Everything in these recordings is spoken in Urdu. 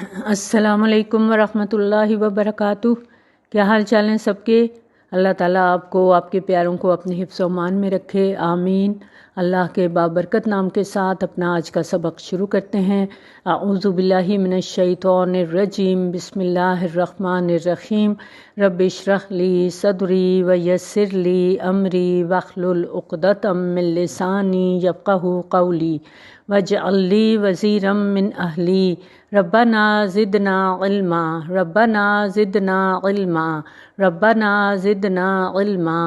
السلام علیکم ورحمۃ اللہ وبرکاتہ۔ کیا حال چال ہیں سب کے؟ اللہ تعالیٰ آپ کو، آپ کے پیاروں کو اپنے حفظ و امان میں رکھے، آمین۔ اللہ کے بابرکت نام کے ساتھ اپنا آج کا سبق شروع کرتے ہیں۔ اعوذ باللہ من الشیطان الرجیم، بسم اللہ الرحمن الرحیم۔ رب اشرح لی صدری ویسر لی امری واحلل عقدۃ من لسانی یفقہوا قولی واجعل لی وزیرا من اہلی ربنا زدنا علما ربنا زدنا علما ربنا زدنا علما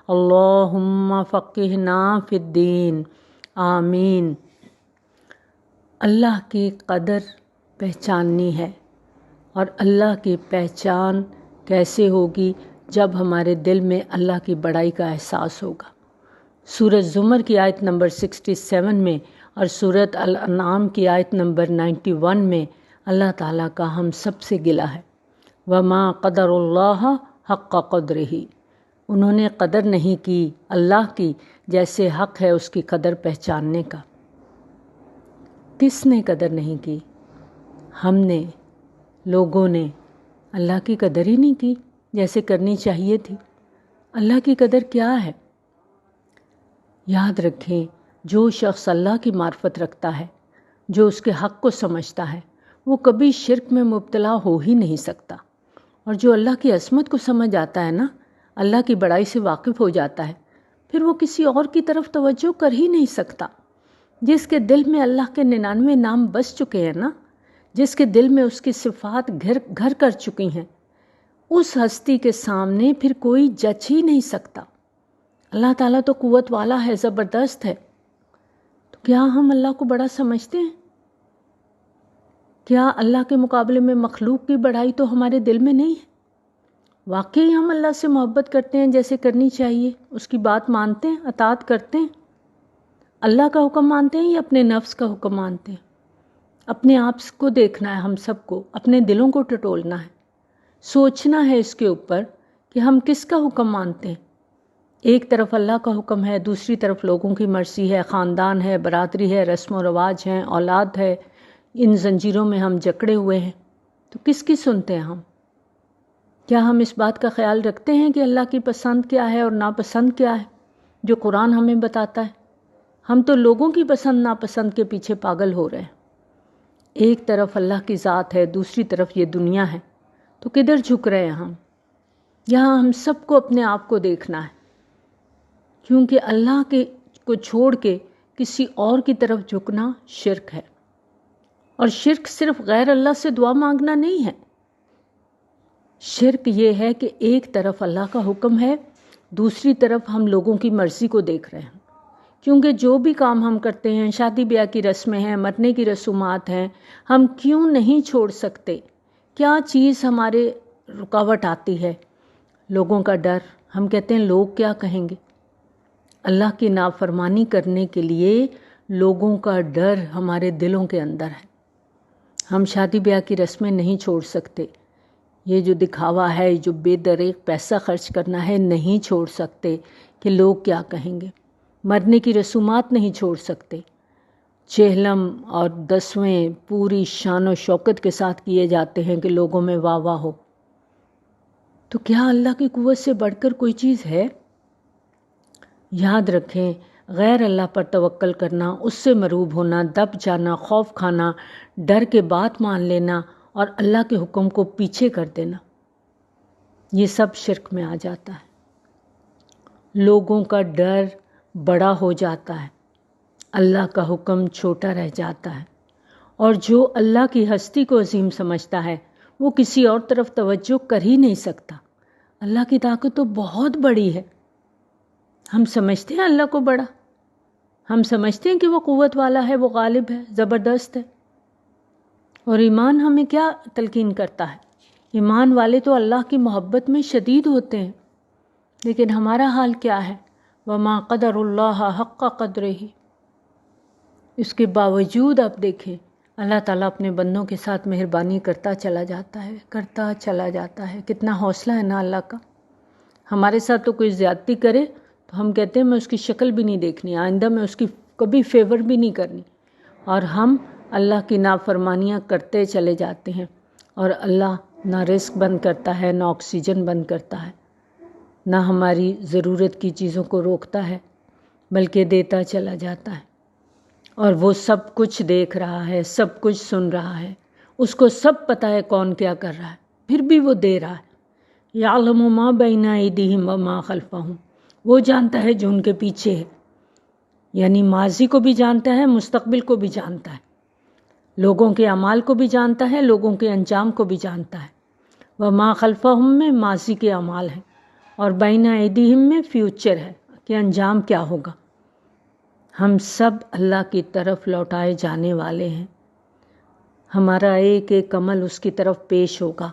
اللہم فقہنا فی الدین، آمین۔ اللہ کی قدر پہچاننی ہے، اور اللہ کی پہچان کیسے ہوگی؟ جب ہمارے دل میں اللہ کی بڑائی کا احساس ہوگا۔ سورۃ زمر کی آیت نمبر 67 میں اور سورۃ الانعام کی آیت نمبر 91 میں اللہ تعالیٰ کا ہم سب سے گلہ ہے، وَمَا قَدَرُ اللَّهَ حَقَّ قَدْرِهِ۔ انہوں نے قدر نہیں کی اللہ کی جیسے حق ہے اس کی قدر پہچاننے کا۔ کس نے قدر نہیں کی؟ ہم نے، لوگوں نے اللہ کی قدر ہی نہیں کی جیسے کرنی چاہیے تھی۔ اللہ کی قدر کیا ہے؟ یاد رکھیں، جو شخص اللہ کی معرفت رکھتا ہے، جو اس کے حق کو سمجھتا ہے، وہ کبھی شرک میں مبتلا ہو ہی نہیں سکتا۔ اور جو اللہ کی عظمت کو سمجھ آتا ہے نا، اللہ کی بڑائی سے واقف ہو جاتا ہے، پھر وہ کسی اور کی طرف توجہ کر ہی نہیں سکتا۔ جس کے دل میں اللہ کے 99 نام بس چکے ہیں نا، جس کے دل میں اس کی صفات گھر کر چکی ہیں، اس ہستی کے سامنے پھر کوئی جچ ہی نہیں سکتا۔ اللہ تعالیٰ تو قوت والا ہے، زبردست ہے۔ تو کیا ہم اللہ کو بڑا سمجھتے ہیں؟ کیا اللہ کے مقابلے میں مخلوق کی بڑائی تو ہمارے دل میں نہیں ہے؟ واقعی ہم اللہ سے محبت کرتے ہیں جیسے کرنی چاہیے؟ اس کی بات مانتے ہیں، اطاعت کرتے ہیں؟ اللہ کا حکم مانتے ہیں یا اپنے نفس کا حکم مانتے ہیں؟ اپنے آپ کو دیکھنا ہے، ہم سب کو اپنے دلوں کو ٹٹولنا ہے، سوچنا ہے اس کے اوپر کہ ہم کس کا حکم مانتے ہیں۔ ایک طرف اللہ کا حکم ہے، دوسری طرف لوگوں کی مرضی ہے، خاندان ہے، برادری ہے، رسم و رواج ہیں، اولاد ہے۔ ان زنجیروں میں ہم جکڑے ہوئے ہیں، تو کس کی سنتے ہیں ہم؟ کیا ہم اس بات کا خیال رکھتے ہیں کہ اللہ کی پسند کیا ہے اور ناپسند کیا ہے، جو قرآن ہمیں بتاتا ہے؟ ہم تو لوگوں کی پسند ناپسند کے پیچھے پاگل ہو رہے ہیں۔ ایک طرف اللہ کی ذات ہے، دوسری طرف یہ دنیا ہے، تو کدھر جھک رہے ہیں ہم؟ یہاں ہم سب کو اپنے آپ کو دیکھنا ہے، کیونکہ اللہ کو چھوڑ کے کسی اور کی طرف جھکنا شرک ہے۔ اور شرک صرف غیر اللہ سے دعا مانگنا نہیں ہے، شرک یہ ہے کہ ایک طرف اللہ کا حکم ہے، دوسری طرف ہم لوگوں کی مرضی کو دیکھ رہے ہیں۔ کیونکہ جو بھی کام ہم کرتے ہیں، شادی بیاہ کی رسمیں ہیں، مرنے کی رسومات ہیں، ہم کیوں نہیں چھوڑ سکتے؟ کیا چیز ہمارے رکاوٹ آتی ہے؟ لوگوں کا ڈر۔ ہم کہتے ہیں لوگ کیا کہیں گے؟ اللہ کی نافرمانی کرنے کے لیے لوگوں کا ڈر ہمارے دلوں کے اندر ہے۔ ہم شادی بیاہ کی رسمیں نہیں چھوڑ سکتے، یہ جو دکھاوا ہے، جو بے دریغ پیسہ خرچ کرنا ہے، نہیں چھوڑ سکتے کہ لوگ کیا کہیں گے۔ مرنے کی رسومات نہیں چھوڑ سکتے، چہلم اور دسویں پوری شان و شوکت کے ساتھ کیے جاتے ہیں کہ لوگوں میں واہ واہ ہو۔ تو کیا اللہ کی قوت سے بڑھ کر کوئی چیز ہے؟ یاد رکھیں، غیر اللہ پر توکل کرنا، اس سے مروب ہونا، دب جانا، خوف کھانا، ڈر کے بات مان لینا اور اللہ کے حکم کو پیچھے کر دینا، یہ سب شرک میں آ جاتا ہے۔ لوگوں کا ڈر بڑا ہو جاتا ہے، اللہ کا حکم چھوٹا رہ جاتا ہے، اور جو اللہ کی ہستی کو عظیم سمجھتا ہے وہ کسی اور طرف توجہ کر ہی نہیں سکتا۔ اللہ کی طاقت تو بہت بڑی ہے۔ ہم سمجھتے ہیں اللہ کو بڑا، ہم سمجھتے ہیں کہ وہ قوت والا ہے، وہ غالب ہے، زبردست ہے۔ اور ایمان ہمیں کیا تلقین کرتا ہے؟ ایمان والے تو اللہ کی محبت میں شدید ہوتے ہیں، لیکن ہمارا حال کیا ہے؟ وَمَا قَدَرُ اللَّهَ حَقَّ قَدْرِهِ۔ اس کے باوجود آپ دیکھیں، اللہ تعالیٰ اپنے بندوں کے ساتھ مہربانی کرتا چلا جاتا ہے، کرتا چلا جاتا ہے۔ کتنا حوصلہ ہے نا اللہ کا۔ ہمارے ساتھ تو کوئی زیادتی کرے تو ہم کہتے ہیں میں اس کی شکل بھی نہیں دیکھنی، آئندہ میں اس کی کبھی فیور بھی نہیں کرنی، اور ہم اللہ کی نافرمانیاں کرتے چلے جاتے ہیں، اور اللہ نہ رزق بند کرتا ہے، نہ آکسیجن بند کرتا ہے، نہ ہماری ضرورت کی چیزوں کو روکتا ہے، بلکہ دیتا چلا جاتا ہے۔ اور وہ سب کچھ دیکھ رہا ہے، سب کچھ سن رہا ہے، اس کو سب پتہ ہے کون کیا کر رہا ہے، پھر بھی وہ دے رہا ہے۔ یعلم ما بین ایدیہم وما خلفہم، وہ جانتا ہے جو ان کے پیچھے ہے، یعنی ماضی کو بھی جانتا ہے، مستقبل کو بھی جانتا ہے، لوگوں کے اعمال کو بھی جانتا ہے، لوگوں کے انجام کو بھی جانتا ہے۔ وما خلفہم میں ماضی کے اعمال ہیں، اور بین ایدیہم میں فیوچر ہے کہ انجام کیا ہوگا۔ ہم سب اللہ کی طرف لوٹائے جانے والے ہیں، ہمارا ایک ایک عمل اس کی طرف پیش ہوگا،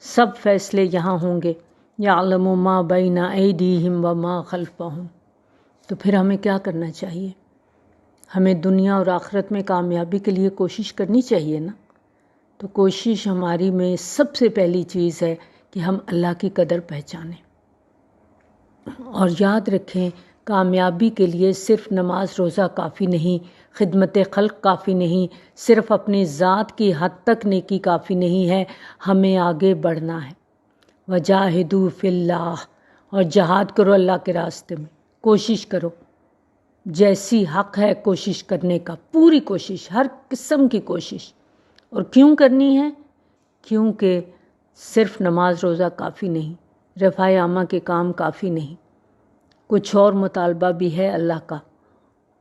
سب فیصلے یہاں ہوں گے۔ یعلم ما بین ایدیہم وما خلفہم۔ تو پھر ہمیں کیا کرنا چاہیے؟ ہمیں دنیا اور آخرت میں کامیابی کے لیے کوشش کرنی چاہیے نا۔ تو کوشش ہماری میں سب سے پہلی چیز ہے کہ ہم اللہ کی قدر پہچانیں، اور یاد رکھیں کامیابی کے لیے صرف نماز روزہ کافی نہیں، خدمت خلق کافی نہیں، صرف اپنی ذات کی حد تک نیکی کافی نہیں ہے، ہمیں آگے بڑھنا ہے۔ وجاہدوا فی اللہ، اور جہاد کرو اللہ کے راستے میں، کوشش کرو، جیسی حق ہے کوشش کرنے کا، پوری کوشش، ہر قسم کی کوشش۔ اور کیوں کرنی ہے؟ کیونکہ صرف نماز روزہ کافی نہیں، رفع عامہ کے کام کافی نہیں، کچھ اور مطالبہ بھی ہے اللہ کا۔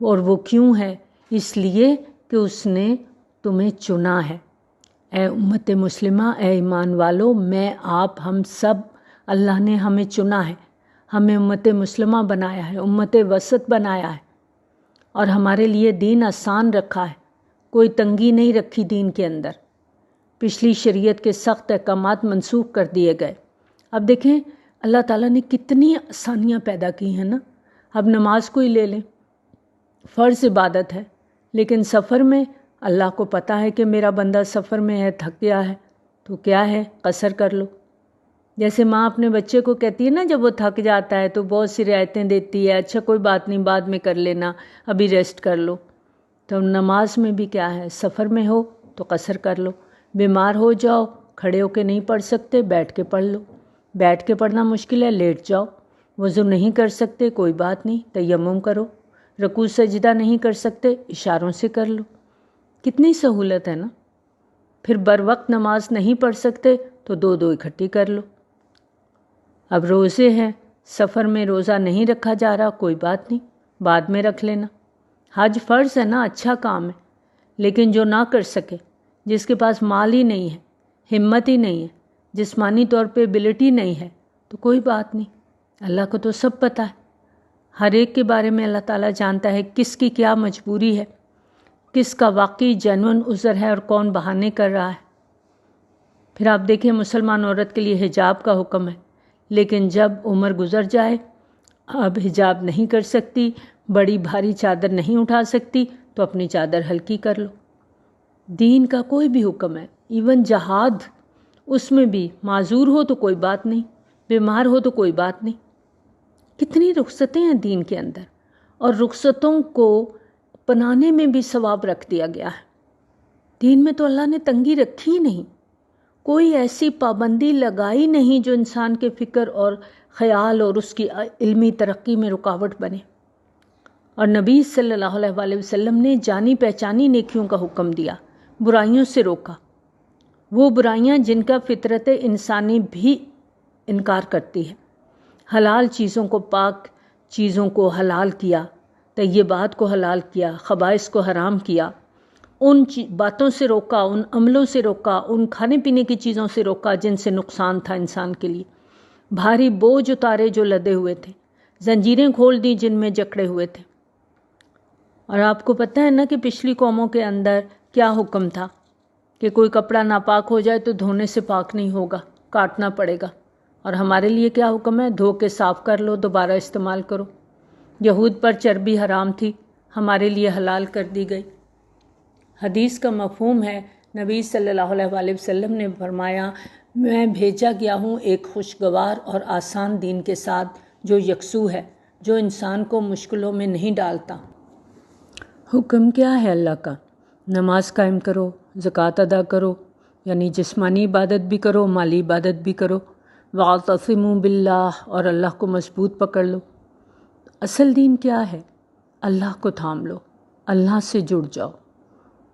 اور وہ کیوں ہے؟ اس لیے کہ اس نے تمہیں چنا ہے۔ اے امت مسلمہ، اے ایمان والو، میں، آپ، ہم سب، اللہ نے ہمیں چنا ہے، ہمیں امت مسلمہ بنایا ہے، امت وسط بنایا ہے، اور ہمارے لیے دین آسان رکھا ہے، کوئی تنگی نہیں رکھی دین کے اندر۔ پچھلی شریعت کے سخت احکامات منسوخ کر دیے گئے۔ اب دیکھیں اللہ تعالیٰ نے کتنی آسانیاں پیدا کی ہیں نا۔ اب نماز کو ہی لے لیں، فرض عبادت ہے، لیکن سفر میں اللہ کو پتہ ہے کہ میرا بندہ سفر میں ہے، تھک گیا ہے، تو کیا ہے، قصر کر لو۔ جیسے ماں اپنے بچے کو کہتی ہے نا جب وہ تھک جاتا ہے تو بہت سی رعایتیں دیتی ہے، اچھا کوئی بات نہیں بعد میں کر لینا، ابھی ریسٹ کر لو۔ تو نماز میں بھی کیا ہے، سفر میں ہو تو قصر کر لو، بیمار ہو جاؤ، کھڑے ہو کے نہیں پڑھ سکتے، بیٹھ کے پڑھ لو، بیٹھ کے پڑھنا مشکل ہے، لیٹ جاؤ، وضو نہیں کر سکتے کوئی بات نہیں، تیمم کرو، رکوع سجدہ نہیں کر سکتے، اشاروں سے کر لو۔ کتنی سہولت ہے نا۔ پھر بر وقت نماز نہیں پڑھ سکتے تو دو دو اکٹھی کر لو۔ اب روزے ہیں، سفر میں روزہ نہیں رکھا جا رہا، کوئی بات نہیں، بعد میں رکھ لینا۔ حج فرض ہے نا، اچھا کام ہے، لیکن جو نہ کر سکے، جس کے پاس مال ہی نہیں ہے، ہمت ہی نہیں ہے، جسمانی طور پہ ایبلٹی نہیں ہے، تو کوئی بات نہیں، اللہ کو تو سب پتہ ہے، ہر ایک کے بارے میں اللہ تعالیٰ جانتا ہے کس کی کیا مجبوری ہے، کس کا واقعی جینون عذر ہے اور کون بہانے کر رہا ہے۔ پھر آپ دیکھیں مسلمان عورت کے لیے حجاب کا حکم ہے، لیکن جب عمر گزر جائے، اب حجاب نہیں کر سکتی، بڑی بھاری چادر نہیں اٹھا سکتی، تو اپنی چادر ہلکی کر لو۔ دین کا کوئی بھی حکم ہے، ایون جہاد، اس میں بھی معذور ہو تو کوئی بات نہیں، بیمار ہو تو کوئی بات نہیں۔ کتنی رخصتیں ہیں دین کے اندر، اور رخصتوں کو اپنانے میں بھی ثواب رکھ دیا گیا ہے۔ دین میں تو اللہ نے تنگی رکھی ہی نہیں، کوئی ایسی پابندی لگائی نہیں جو انسان کے فکر اور خیال اور اس کی علمی ترقی میں رکاوٹ بنے۔ اور نبی صلی اللہ علیہ وآلہ وسلم نے جانی پہچانی نیکیوں کا حکم دیا، برائیوں سے روکا، وہ برائیاں جن کا فطرت انسانی بھی انکار کرتی ہے۔ حلال چیزوں کو، پاک چیزوں کو حلال کیا، طیبات کو حلال کیا، خبائث کو حرام کیا، ان باتوں سے روکا، ان عملوں سے روکا، ان کھانے پینے کی چیزوں سے روکا جن سے نقصان تھا انسان کے لیے، بھاری بوجھ اتارے جو لدے ہوئے تھے، زنجیریں کھول دی جن میں جکڑے ہوئے تھے۔ اور آپ کو پتہ ہے نا کہ پچھلی قوموں کے اندر کیا حکم تھا کہ کوئی کپڑا ناپاک ہو جائے تو دھونے سے پاک نہیں ہوگا، کاٹنا پڑے گا۔ اور ہمارے لیے کیا حکم ہے؟ دھو کے صاف کر لو، دوبارہ استعمال کرو۔ یہود پر چربی حرام تھی، ہمارے لیے حلال کر دی گئی۔ حدیث کا مفہوم ہے، نبی صلی اللہ علیہ وآلہ وسلم نے فرمایا، میں بھیجا گیا ہوں ایک خوشگوار اور آسان دین کے ساتھ جو یکسو ہے، جو انسان کو مشکلوں میں نہیں ڈالتا۔ حکم کیا ہے اللہ کا؟ نماز قائم کرو، زکوٰۃ ادا کرو، یعنی جسمانی عبادت بھی کرو، مالی عبادت بھی کرو، واعتصموا باللہ، اور اللہ کو مضبوط پکڑ لو۔ اصل دین کیا ہے؟ اللہ کو تھام لو، اللہ سے جڑ جاؤ،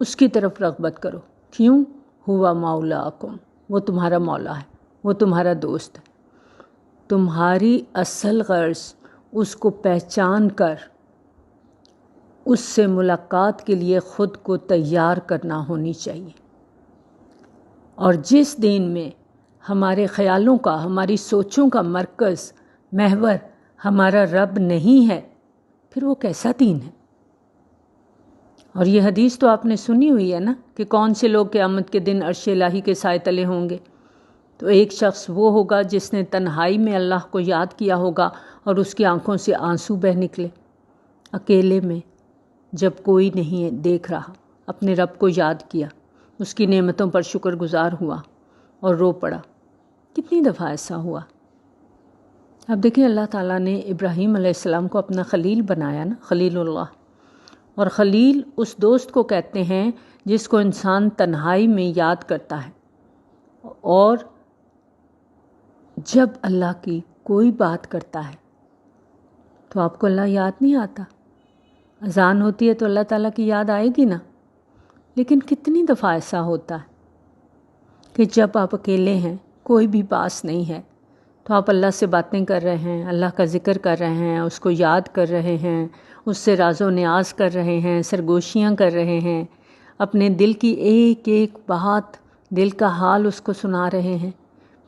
اس کی طرف رغبت کرو۔ کیوں؟ ہوا مولاکم، وہ تمہارا مولا ہے، وہ تمہارا دوست ہے۔ تمہاری اصل غرض اس کو پہچان کر اس سے ملاقات کے لیے خود کو تیار کرنا ہونی چاہیے۔ اور جس دین میں ہمارے خیالوں کا، ہماری سوچوں کا مرکز، محور ہمارا رب نہیں ہے، پھر وہ کیسا دین ہے؟ اور یہ حدیث تو آپ نے سنی ہوئی ہے نا کہ کون سے لوگ قیامت کے دن عرش الہی کے سائے تلے ہوں گے؟ تو ایک شخص وہ ہوگا جس نے تنہائی میں اللہ کو یاد کیا ہوگا اور اس کی آنکھوں سے آنسو بہہ نکلے، اکیلے میں جب کوئی نہیں دیکھ رہا، اپنے رب کو یاد کیا، اس کی نعمتوں پر شکر گزار ہوا اور رو پڑا۔ کتنی دفعہ ایسا ہوا؟ اب دیکھیں، اللہ تعالیٰ نے ابراہیم علیہ السلام کو اپنا خلیل بنایا نا، خلیل اللہ۔ اور خلیل اس دوست کو کہتے ہیں جس کو انسان تنہائی میں یاد کرتا ہے، اور جب اللہ کی کوئی بات کرتا ہے تو آپ کو اللہ یاد نہیں آتا؟ اذان ہوتی ہے تو اللہ تعالیٰ کی یاد آئے گی نا، لیکن کتنی دفعہ ایسا ہوتا ہے کہ جب آپ اکیلے ہیں، کوئی بھی پاس نہیں ہے، تو آپ اللہ سے باتیں کر رہے ہیں، اللہ کا ذکر کر رہے ہیں، اس کو یاد کر رہے ہیں، اس سے راز و نیاز کر رہے ہیں، سرگوشیاں کر رہے ہیں، اپنے دل کی ایک ایک بات، دل کا حال اس کو سنا رہے ہیں،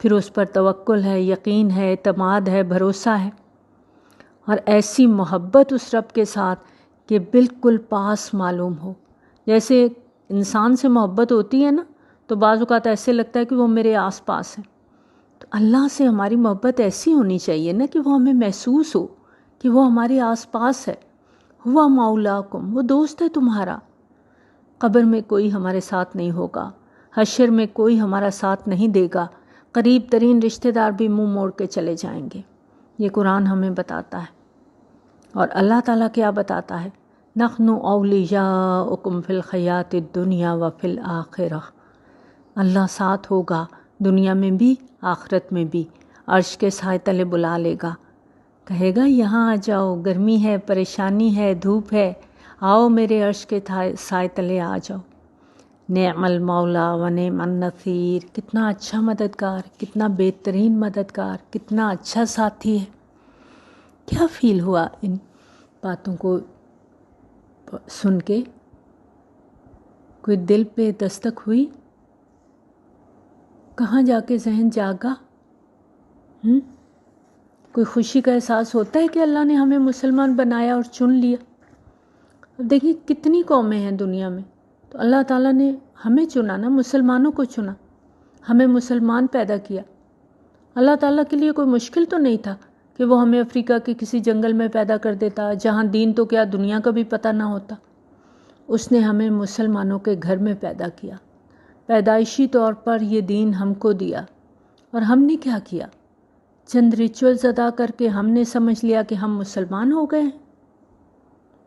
پھر اس پر توکل ہے، یقین ہے، اعتماد ہے، بھروسہ ہے، اور ایسی محبت اس رب کے ساتھ کہ بالکل پاس معلوم ہو۔ جیسے انسان سے محبت ہوتی ہے نا، تو بعض اوقات ایسے لگتا ہے کہ وہ میرے آس پاس ہے۔ تو اللہ سے ہماری محبت ایسی ہونی چاہیے نا کہ وہ ہمیں محسوس ہو کہ وہ ہمارے آس پاس ہے۔ ہوا مولاکم، وہ دوست ہے تمہارا۔ قبر میں کوئی ہمارے ساتھ نہیں ہوگا، حشر میں کوئی ہمارا ساتھ نہیں دے گا، قریب ترین رشتہ دار بھی منہ موڑ کے چلے جائیں گے۔ یہ قرآن ہمیں بتاتا ہے۔ اور اللہ تعالیٰ کیا بتاتا ہے؟ نحن اولیاؤکم فی الحیات الدنیا وفی الآخرہ۔ اللہ ساتھ ہوگا دنیا میں بھی، آخرت میں بھی، عرش کے سائے تلے بلا لے گا، کہے گا یہاں آ جاؤ، گرمی ہے، پریشانی ہے، دھوپ ہے، آؤ میرے عرش کے سائے تلے آ جاؤ۔ نعم المولا و نعم النصیر، کتنا اچھا مددگار، کتنا بہترین مددگار، کتنا اچھا ساتھی ہے۔ کیا فیل ہوا ان باتوں کو سن کے؟ کوئی دل پہ دستک ہوئی؟ کہاں جا کے ذہن جاگا؟ کوئی خوشی کا احساس ہوتا ہے کہ اللہ نے ہمیں مسلمان بنایا اور چن لیا؟ اب دیکھیں کتنی قومیں ہیں دنیا میں، تو اللہ تعالیٰ نے ہمیں چنا نا، مسلمانوں کو چنا، ہمیں مسلمان پیدا کیا۔ اللہ تعالیٰ کے لیے کوئی مشکل تو نہیں تھا کہ وہ ہمیں افریقہ کے کسی جنگل میں پیدا کر دیتا جہاں دین تو کیا دنیا کا بھی پتہ نہ ہوتا۔ اس نے ہمیں مسلمانوں کے گھر میں پیدا کیا، پیدائشی طور پر یہ دین ہم کو دیا، اور ہم نے کیا کیا؟ چند ریچولز ادا کر کے ہم نے سمجھ لیا کہ ہم مسلمان ہو گئے ہیں۔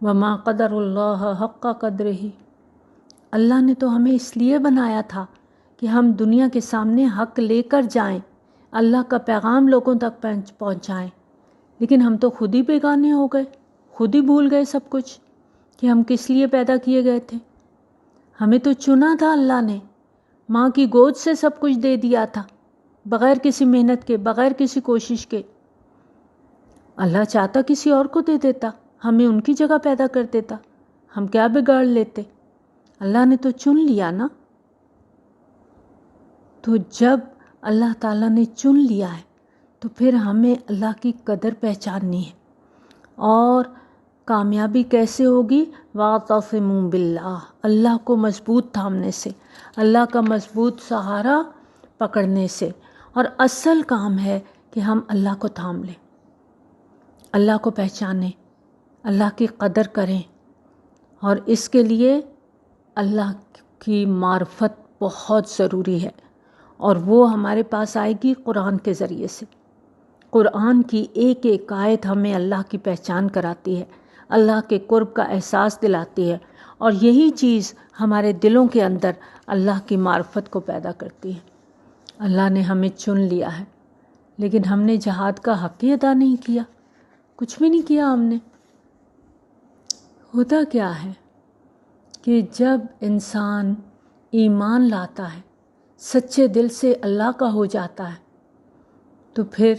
وما قدر اللہ حق قدرہ، اللہ نے تو ہمیں اس لیے بنایا تھا کہ ہم دنیا کے سامنے حق لے کر جائیں، اللہ کا پیغام لوگوں تک پہنچائیں، لیکن ہم تو خود ہی بیگانے ہو گئے، خود ہی بھول گئے سب کچھ کہ ہم کس لیے پیدا کیے گئے تھے۔ ہمیں تو چنا تھا اللہ نے، ماں کی گود سے سب کچھ دے دیا تھا، بغیر کسی محنت کے، بغیر کسی کوشش کے۔ اللہ چاہتا کسی اور کو دے دیتا، ہمیں ان کی جگہ پیدا کر دیتا، ہم کیا بگاڑ لیتے؟ اللہ نے تو چن لیا نا۔ تو جب اللہ تعالیٰ نے چن لیا ہے تو پھر ہمیں اللہ کی قدر پہچاننی ہے۔ اور کامیابی کیسے ہوگی؟ واعتصموا باللہ، اللہ کو مضبوط تھامنے سے، اللہ کا مضبوط سہارا پکڑنے سے۔ اور اصل کام ہے کہ ہم اللہ کو تھام لیں، اللہ کو پہچانیں، اللہ کی قدر کریں، اور اس کے لیے اللہ کی معرفت بہت ضروری ہے، اور وہ ہمارے پاس آئے گی قرآن کے ذریعے سے۔ قرآن کی ایک ایک آیت ہمیں اللہ کی پہچان کراتی ہے، اللہ کے قرب کا احساس دلاتی ہے، اور یہی چیز ہمارے دلوں کے اندر اللہ کی معرفت کو پیدا کرتی ہے۔ اللہ نے ہمیں چن لیا ہے، لیکن ہم نے جہاد کا حق ہی ادا نہیں کیا، کچھ بھی نہیں کیا ہم نے۔ ہوتا کیا ہے کہ جب انسان ایمان لاتا ہے، سچے دل سے اللہ کا ہو جاتا ہے، تو پھر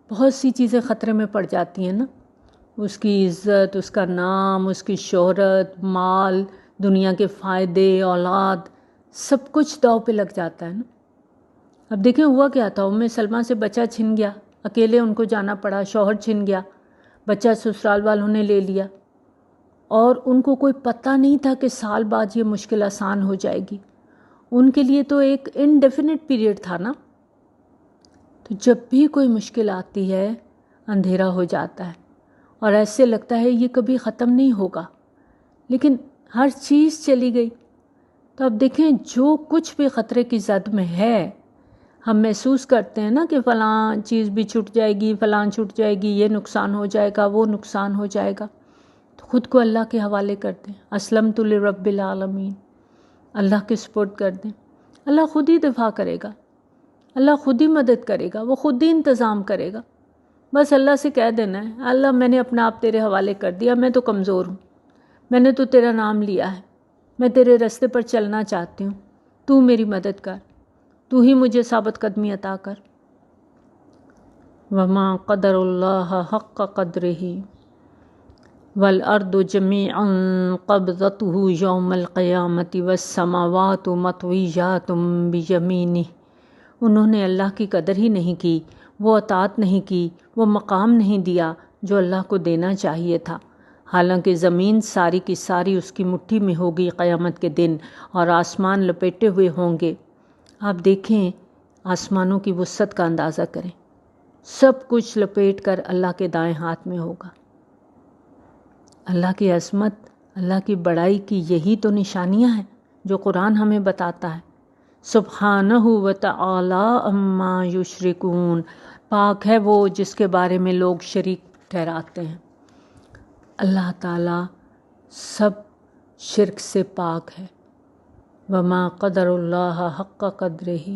بہت سی چیزیں خطرے میں پڑ جاتی ہیں نا۔ اس کی عزت، اس کا نام، اس کی شہرت، مال، دنیا کے فائدے، اولاد، سب کچھ داؤ پہ لگ جاتا ہے نا۔ اب دیکھیں ہوا کیا تھا، ام سلمہ سے بچہ چھن گیا، اکیلے ان کو جانا پڑا، شوہر چھن گیا، بچہ سسرال والوں نے لے لیا، اور ان کو کوئی پتہ نہیں تھا کہ سال بعد یہ مشکل آسان ہو جائے گی۔ ان کے لیے تو ایک انڈیفینٹ پیریڈ تھا نا۔ تو جب بھی کوئی مشکل آتی ہے اندھیرا ہو جاتا ہے اور ایسے لگتا ہے یہ کبھی ختم نہیں ہوگا، لیکن ہر چیز چلی گئی۔ تو اب دیکھیں جو کچھ بھی خطرے کی زد میں ہے، ہم محسوس کرتے ہیں نا کہ فلاں چیز بھی چھٹ جائے گی، فلاں چھٹ جائے گی، یہ نقصان ہو جائے گا، وہ نقصان ہو جائے گا، تو خود کو اللہ کے حوالے کر دیں، اسلمت لرب العالمین، اللہ کے سپرد کر دیں۔ اللہ خود ہی دفاع کرے گا، اللہ خود ہی مدد کرے گا، وہ خود ہی انتظام کرے گا۔ بس اللہ سے کہہ دینا ہے، اللہ میں نے اپنا آپ تیرے حوالے کر دیا، میں تو کمزور ہوں، میں نے تو تیرا نام لیا ہے، میں تیرے راستے پر چلنا چاہتی ہوں، تو میری مدد کر، تو ہی مجھے ثابت قدمی عطا کر۔ وما قدر اللہ حق قدرہ والارض جميعا قبضته یوم القیامت والسماوات مطویات بیمینہ۔ انہوں نے اللہ کی قدر ہی نہیں کی، وہ اطاعت نہیں کی، وہ مقام نہیں دیا جو اللہ کو دینا چاہیے تھا، حالانکہ زمین ساری کی ساری اس کی مٹھی میں ہوگی قیامت کے دن، اور آسمان لپیٹے ہوئے ہوں گے۔ آپ دیکھیں آسمانوں کی وسعت کا اندازہ کریں، سب کچھ لپیٹ کر اللہ کے دائیں ہاتھ میں ہوگا۔ اللہ کی عظمت، اللہ کی بڑائی کی یہی تو نشانیاں ہیں جو قرآن ہمیں بتاتا ہے۔ سبحانہ و تعالی عما یشرکون، پاک ہے وہ جس کے بارے میں لوگ شریک ٹھہراتے ہیں۔ اللہ تعالیٰ سب شرک سے پاک ہے۔ وما قدر اللہ حق قدرہ،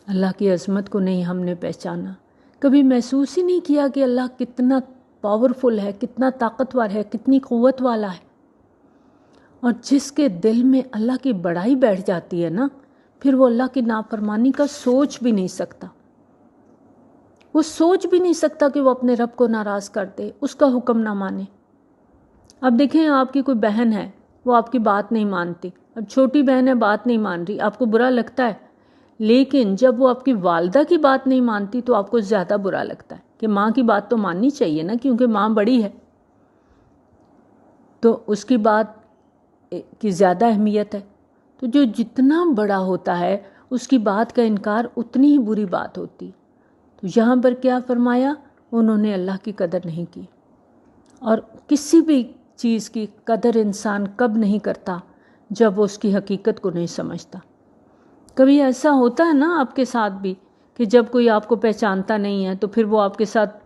اللہ کی عظمت کو نہیں ہم نے پہچانا، کبھی محسوس ہی نہیں کیا کہ اللہ کتنا پاورفل ہے، کتنا طاقتور ہے، کتنی قوت والا ہے۔ اور جس کے دل میں اللہ کی بڑائی بیٹھ جاتی ہے نا، پھر وہ اللہ کی نافرمانی کا سوچ بھی نہیں سکتا، وہ سوچ بھی نہیں سکتا کہ وہ اپنے رب کو ناراض کر دے، اس کا حکم نہ مانے۔ اب دیکھیں آپ کی کوئی بہن ہے، وہ آپ کی بات نہیں مانتی، اب چھوٹی بہن ہے بات نہیں مان رہی، آپ کو برا لگتا ہے، لیکن جب وہ آپ کی والدہ کی بات نہیں مانتی تو آپ کو زیادہ برا لگتا ہے کہ ماں کی بات تو ماننی چاہیے نا، کیونکہ ماں بڑی ہے، تو اس کی بات کی زیادہ اہمیت ہے۔ تو جو جتنا بڑا ہوتا ہے اس کی بات کا انکار اتنی ہی بری بات ہوتی۔ تو یہاں پر کیا فرمایا، انہوں نے اللہ کی قدر نہیں کی۔ اور کسی بھی چیز کی قدر انسان کب نہیں کرتا، جب وہ اس کی حقیقت کو نہیں سمجھتا۔ کبھی ایسا ہوتا ہے نا آپ کے ساتھ بھی کہ جب کوئی آپ کو پہچانتا نہیں ہے تو پھر وہ آپ کے ساتھ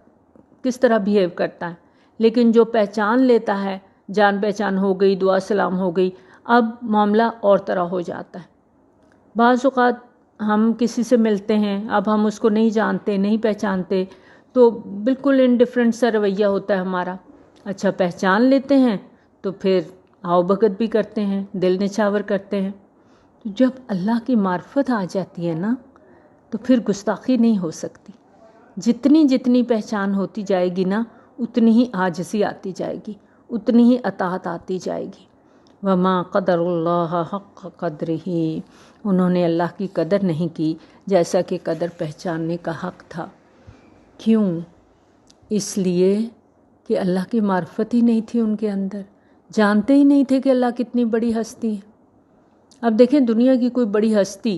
کس طرح بیہیو کرتا ہے، لیکن جو پہچان لیتا ہے، جان پہچان ہو گئی، دعا سلام ہو گئی، اب معاملہ اور طرح ہو جاتا ہے۔ بعض اوقات ہم کسی سے ملتے ہیں، اب ہم اس کو نہیں جانتے، نہیں پہچانتے، تو بالکل انڈیفرنٹ سا رویہ ہوتا ہے ہمارا۔ اچھا پہچان لیتے ہیں تو پھر آؤ بھگت بھی کرتے ہیں، دل نچھاور کرتے ہیں۔ تو جب اللہ کی معرفت آ جاتی ہے نا، تو پھر گستاخی نہیں ہو سکتی۔ جتنی جتنی پہچان ہوتی جائے گی نا، اتنی ہی عاجزی آتی جائے گی، اتنی ہی اطاعت آتی جائے گی۔ وما قدر اللہ حق قدرہ، انہوں نے اللہ کی قدر نہیں کی جیسا کہ قدر پہچاننے کا حق تھا۔ کیوں؟ اس لیے کہ اللہ کی معرفت ہی نہیں تھی ان کے اندر، جانتے ہی نہیں تھے کہ اللہ کتنی بڑی ہستی ہے۔ اب دیکھیں دنیا کی کوئی بڑی ہستی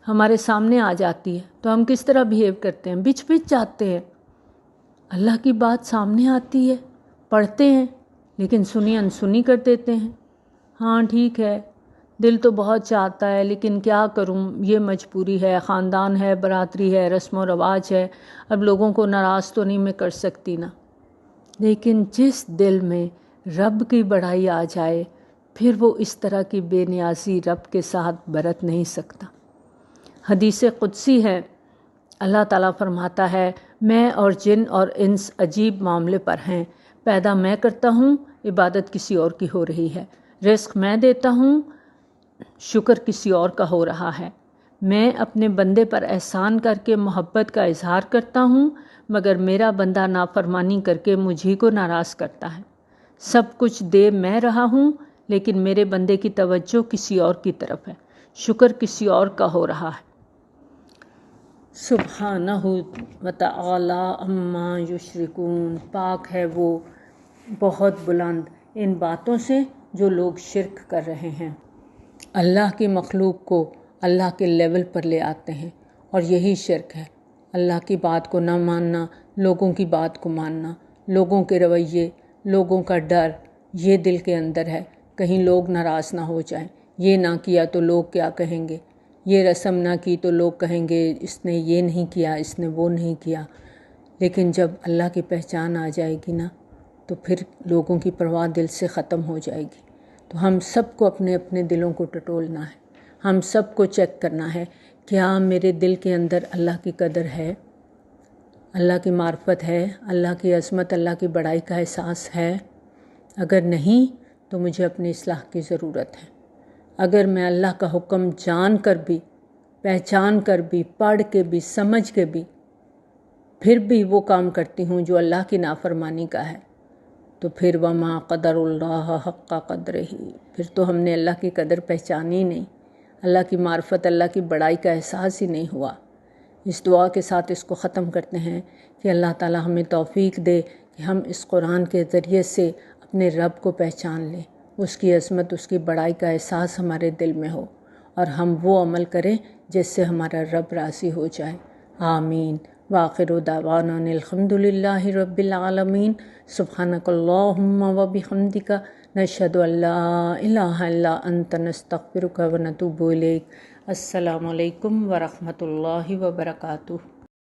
ہمارے سامنے آ جاتی ہے تو ہم کس طرح بیہیو کرتے ہیں، بچ جاتے ہیں۔ اللہ کی بات سامنے آتی ہے، پڑھتے ہیں، لیکن سنی انسنی کر دیتے ہیں۔ ہاں ٹھیک ہے، دل تو بہت چاہتا ہے لیکن کیا کروں، یہ مجبوری ہے، خاندان ہے، برادری ہے، رسم و رواج ہے، اب لوگوں کو ناراض تو نہیں میں کر سکتی نا۔ لیکن جس دل میں رب کی بڑائی آ جائے، پھر وہ اس طرح کی بے نیازی رب کے ساتھ برت نہیں سکتا۔ حدیث قدسی ہے، اللہ تعالیٰ فرماتا ہے میں اور جن اور انس عجیب معاملے پر ہیں، پیدا میں کرتا ہوں، عبادت کسی اور کی ہو رہی ہے، رزق میں دیتا ہوں، شکر کسی اور کا ہو رہا ہے، میں اپنے بندے پر احسان کر کے محبت کا اظہار کرتا ہوں، مگر میرا بندہ نافرمانی کر کے مجھی کو ناراض کرتا ہے، سب کچھ دے میں رہا ہوں لیکن میرے بندے کی توجہ کسی اور کی طرف ہے، شکر کسی اور کا ہو رہا ہے۔ سبحانہ وتعالی عما یشرکون، پاک ہے وہ بہت بلند ان باتوں سے جو لوگ شرک کر رہے ہیں۔ اللہ کی مخلوق کو اللہ کے لیول پر لے آتے ہیں اور یہی شرک ہے، اللہ کی بات کو نہ ماننا، لوگوں کی بات کو ماننا، لوگوں کے رویے، لوگوں کا ڈر، یہ دل کے اندر ہے، کہیں لوگ ناراض نہ ہو جائیں، یہ نہ کیا تو لوگ کیا کہیں گے، یہ رسم نہ کی تو لوگ کہیں گے اس نے یہ نہیں کیا، اس نے وہ نہیں کیا۔ لیکن جب اللہ کی پہچان آ جائے گی نا تو پھر لوگوں کی پرواہ دل سے ختم ہو جائے گی۔ تو ہم سب کو اپنے اپنے دلوں کو ٹٹولنا ہے، ہم سب کو چیک کرنا ہے، کیا میرے دل کے اندر اللہ کی قدر ہے، اللہ کی معرفت ہے، اللہ کی عظمت، اللہ کی بڑائی کا احساس ہے؟ اگر نہیں تو مجھے اپنی اصلاح کی ضرورت ہے۔ اگر میں اللہ کا حکم جان کر بھی، پہچان کر بھی، پڑھ کے بھی، سمجھ کے بھی پھر بھی وہ کام کرتی ہوں جو اللہ کی نافرمانی کا ہے، تو پھر وما قدر اللہ حق قدرہ، پھر تو ہم نے اللہ کی قدر پہچانی نہیں، اللہ کی معرفت، اللہ کی بڑائی کا احساس ہی نہیں ہوا۔ اس دعا کے ساتھ اس کو ختم کرتے ہیں کہ اللہ تعالی ہمیں توفیق دے کہ ہم اس قرآن کے ذریعے سے اپنے رب کو پہچان لیں، اس کی عظمت، اس کی بڑائی کا احساس ہمارے دل میں ہو، اور ہم وہ عمل کریں جس سے ہمارا رب راضی ہو جائے۔ آمین۔ وآخر دعوانا الحمد للہ رب العالمین۔ سبحانک اللہم و بحمدک، نشہد ان لا الہ الا انت، نستغفرک و نتوب الیک۔ السلام علیکم ورحمۃ اللہ وبرکاتہ۔